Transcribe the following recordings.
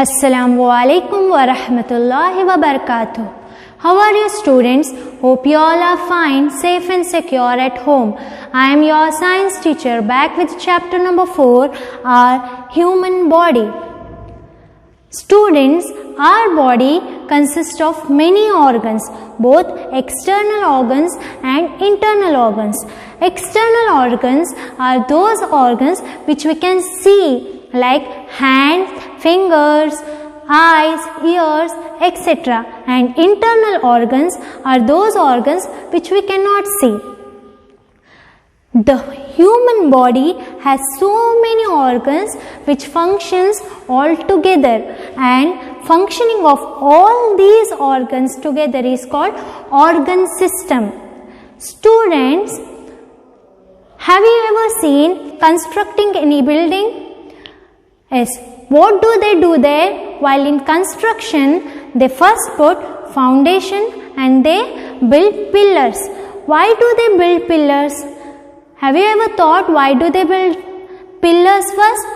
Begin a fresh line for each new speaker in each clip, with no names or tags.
Assalamu alaikum wa rahmatullahi wa barakatuh. How are you students? Hope you all are fine, safe and secure at home. I am your science teacher back with chapter number 4, our human body. Students, our body consists of many organs, both external organs and internal organs. External organs are those organs which we can see, like hands, fingers, eyes, ears, etc. And internal organs are those organs which we cannot see. The human body has so many organs which functions all together, and functioning of all these organs together is called organ system. Students, have you ever seen constructing any building? Yes. What do they do there? While in construction, they first put foundation and they build pillars. Why do they build pillars? Have you ever thought why do they build pillars first?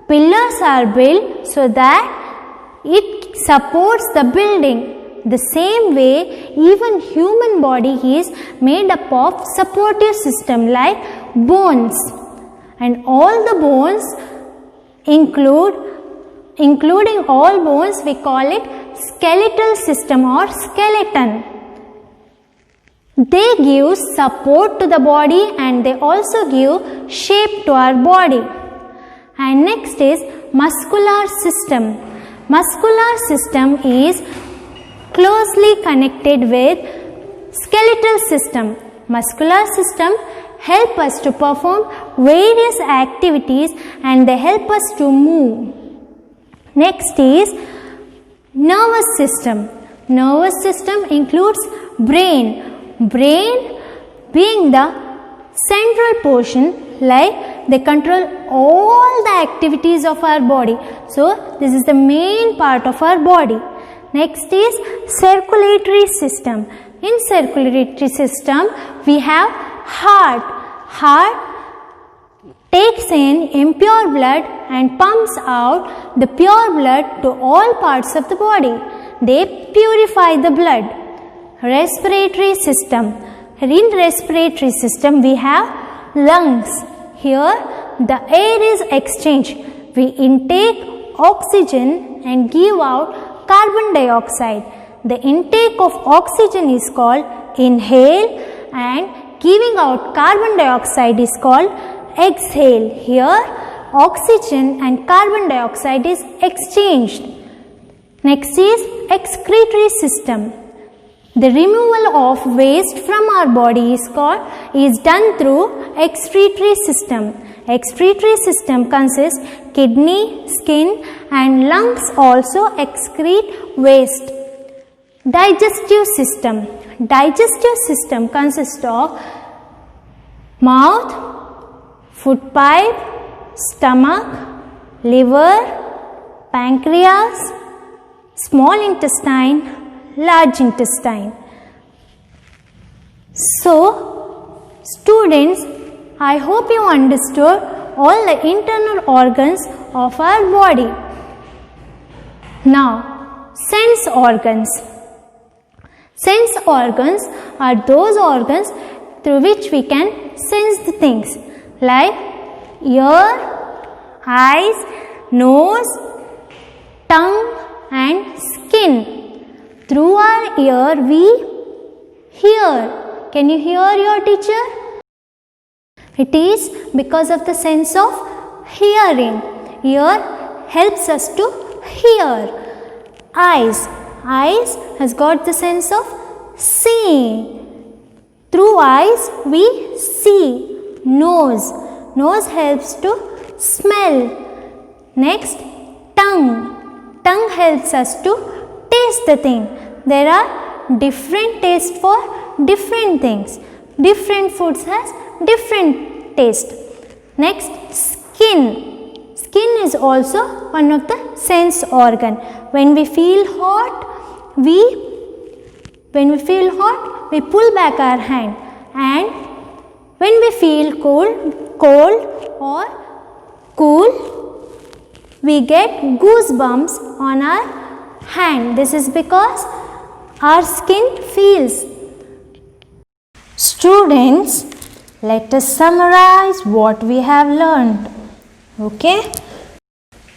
Pillars are built so that it supports the building. The same way, even human body is made up of supportive system like bones, and all the bones including all bones, we call it skeletal system or skeleton. They give support to the body and they also give shape to our body. And next is muscular system. Muscular system is closely connected with skeletal system. Muscular system help us to perform various activities and they help us to move. Next is nervous system. Nervous system includes brain. Brain being the central portion, like they control all the activities of our body. So this is the main part of our body. Next is circulatory system. In circulatory system, we have heart. Heart takes in impure blood and pumps out the pure blood to all parts of the body. They purify the blood. Respiratory system. In respiratory system, we have lungs. Here, the air is exchanged. We intake oxygen and give out carbon dioxide. The intake of oxygen is called inhale and giving out carbon dioxide is called exhale. Here, oxygen and carbon dioxide is exchanged. Next is excretory system. The removal of waste from our body is done through excretory system. Excretory system consists kidney, skin and lungs also excrete waste. Digestive system. Digestive system consists of mouth, food pipe, stomach, liver, pancreas, small intestine, large intestine. So, students, I hope you understood all the internal organs of our body. Now, sense organs. Sense organs are those organs through which we can sense the things like ear, eyes, nose, tongue and skin. Through our ear we hear. Can you hear your teacher? It is because of the sense of hearing. Ear helps us to hear. Eyes. Eyes has got the sense of seeing. Through eyes we see. Nose. Nose helps to smell. Next, tongue. Tongue helps us to taste the thing. There are different tastes for different things. Different foods has different taste. Next, skin. Skin is also one of the sense organ. When we feel hot, we pull back our hand, and when we feel cold or cool, we get goosebumps on our hand. This is because our skin feels. Students, let us summarize what we have learned. Okay?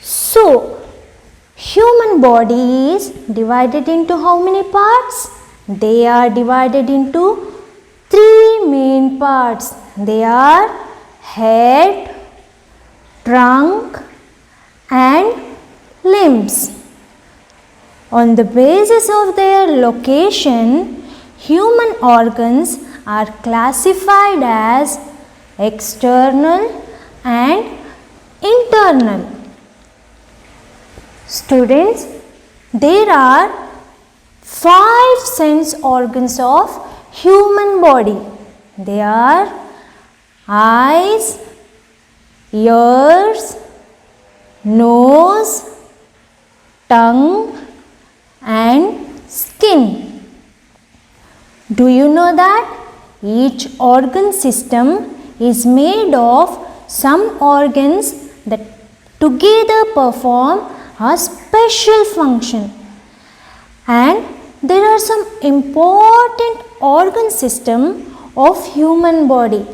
So, human body is divided into how many parts? They are divided into 3 main parts. They are head, trunk and limbs. On the basis of their location, human organs are classified as external and internal. Students, there are 5 sense organs of human body. They are eyes, ears, nose, tongue and skin. Do you know that each organ system is made of some organs that together perform a special function, and there are some important organ system of human body.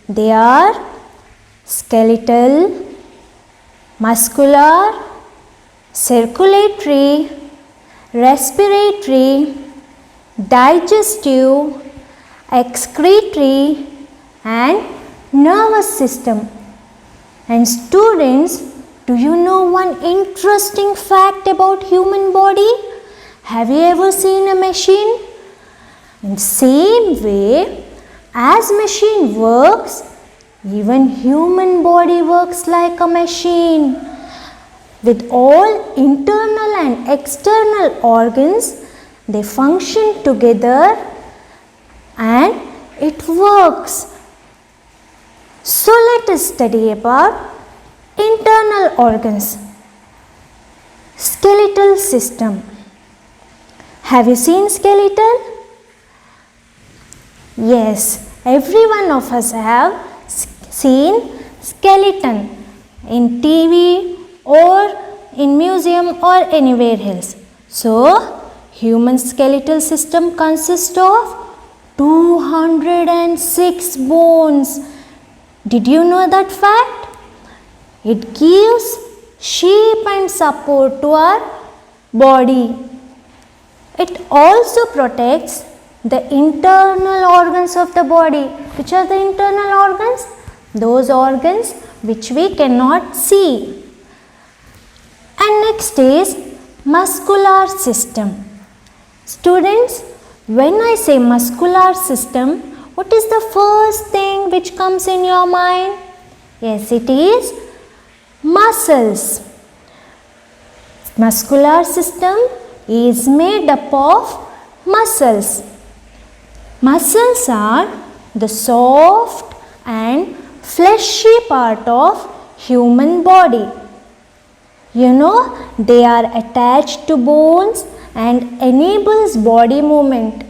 They are skeletal, muscular, circulatory, respiratory, digestive, excretory and nervous system. And students, do you know one interesting fact about human body? Have you ever seen a machine? In the same way as machine works, even human body works like a machine. With all internal and external organs, they function together and it works. So let us study about internal organs. Skeletal system. Have you seen skeletal? Yes, every one of us have seen skeleton in TV or in museum or anywhere else. So, human skeletal system consists of 206 bones. Did you know that fact? It gives shape and support to our body. It also protects the internal organs of the body. Which are the internal organs? Those organs which we cannot see. And next is muscular system. Students, when I say muscular system, what is the first thing which comes in your mind? Yes, it is muscles. Muscular system is made up of muscles. Muscles are the soft and fleshy part of human body. You know, they are attached to bones and enables body movement.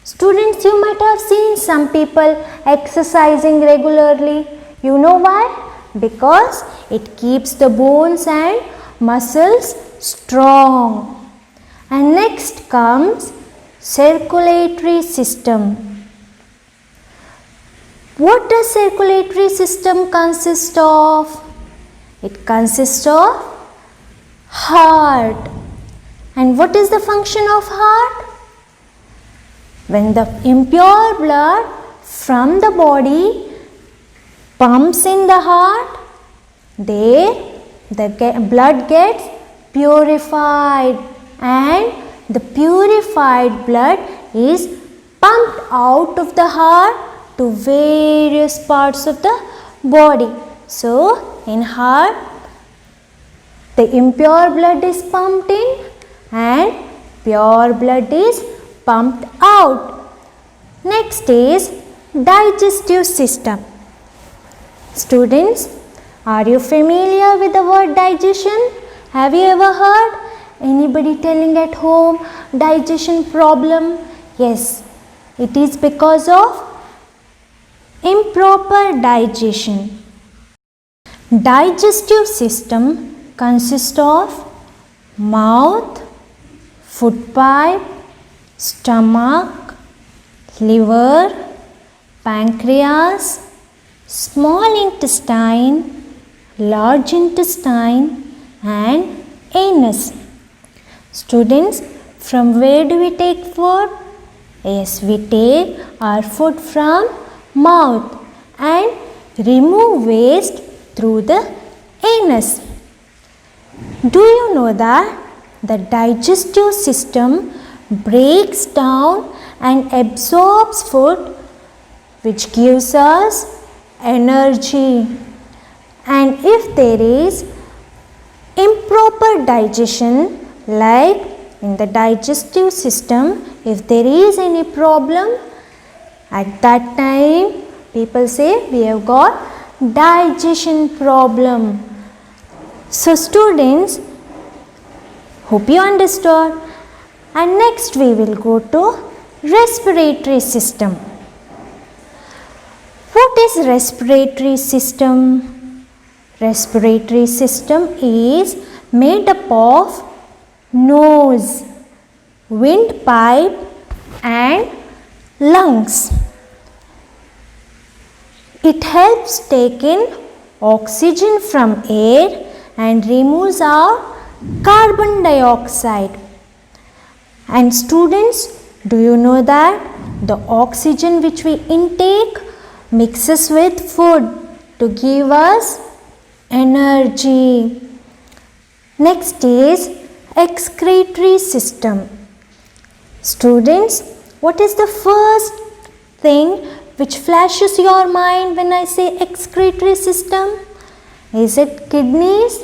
Students, you might have seen some people exercising regularly. You know why? Because it keeps the bones and muscles strong. And next comes circulatory system. What does circulatory system consist of? It consists of heart. And what is the function of heart? When the impure blood from the body pumps in the heart, the blood gets purified, and the purified blood is pumped out of the heart to various parts of the body. So, in heart, the impure blood is pumped in and pure blood is pumped out. Next is digestive system. Students, are you familiar with the word digestion? Have you ever heard anybody telling at home digestion problem? Yes, it is because of improper digestion. Digestive system consists of mouth, food pipe, stomach, liver, pancreas, small intestine, large intestine and anus. Students, from where do we take food? Yes, we take our food from mouth and remove waste through the anus. Do you know that the digestive system breaks down and absorbs food which gives us energy? And if there is improper digestion, like in the digestive system, if there is any problem, at that time people say we have got digestion problem. So students, hope you understood. And next we will go to respiratory system. What is respiratory system? Respiratory system is made up of nose, windpipe and lungs. It helps take in oxygen from air and removes out carbon dioxide. And students, do you know that the oxygen which we intake mixes with food to give us energy? Next is excretory system. Students, what is the first thing which flashes your mind when I say excretory system? Is it kidneys?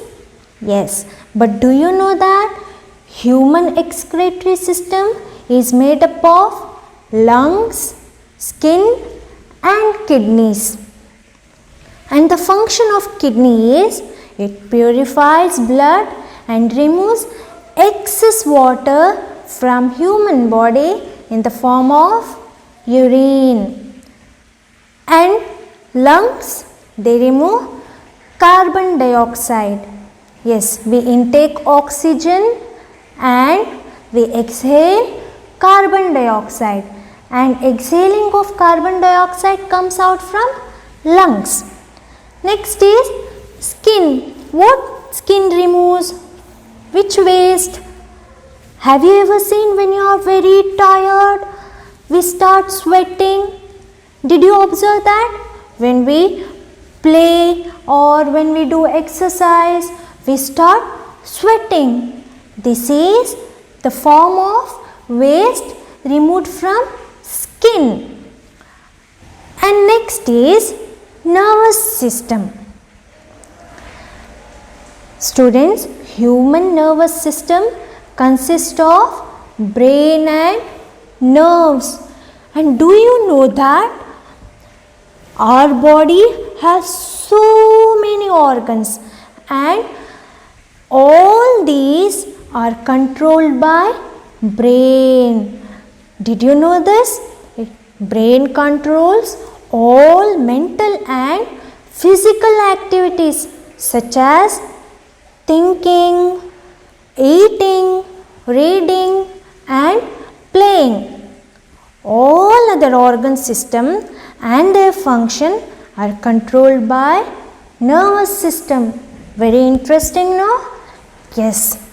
Yes, but do you know that human excretory system is made up of lungs, skin and kidneys. And the function of kidney is it purifies blood and removes excess water from human body in the form of urine. And lungs, they remove carbon dioxide. Yes, we intake oxygen and we exhale carbon dioxide, and exhaling of carbon dioxide comes out from lungs. Next is skin. What skin removes? Which waste? Have you ever seen when you are very tired, we start sweating? Did you observe that? When we play or when we do exercise, we start sweating. This is the form of waste removed from skin. And next is nervous system. Students, human nervous system consists of brain and nerves. And do you know that our body has so many organs and all these are controlled by brain. Did you know this? Brain controls all mental and physical activities such as thinking, eating, reading and playing. All other organ system and their function are controlled by nervous system. Very interesting, no? Yes.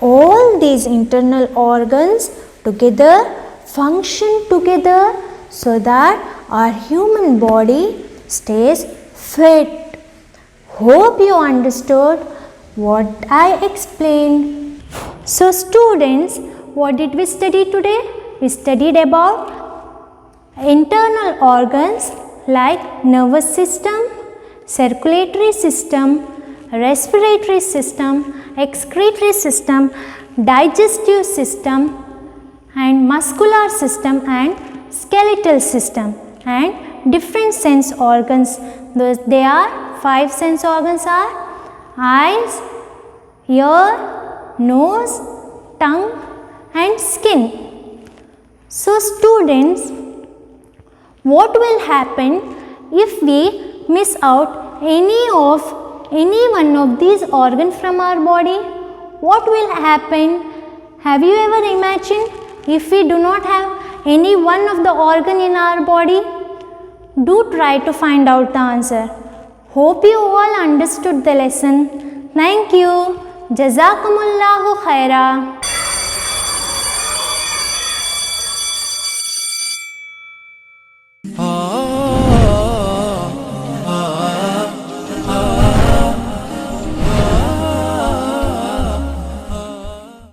All these internal organs together function together so that our human body stays fit. Hope you understood what I explained. So students, what did we study today? We studied about internal organs like nervous system, circulatory system, respiratory system, excretory system, digestive system and muscular system and skeletal system and different sense organs. They are 5 sense organs are eyes, ear, nose, tongue and skin. So students, what will happen if we miss out any of any one of these organs from our body, what will happen? Have you ever imagined if we do not have any one of the organ in our body? Do try to find out the answer. Hope you all understood the lesson. Thank you. Jazakumullahu khaira.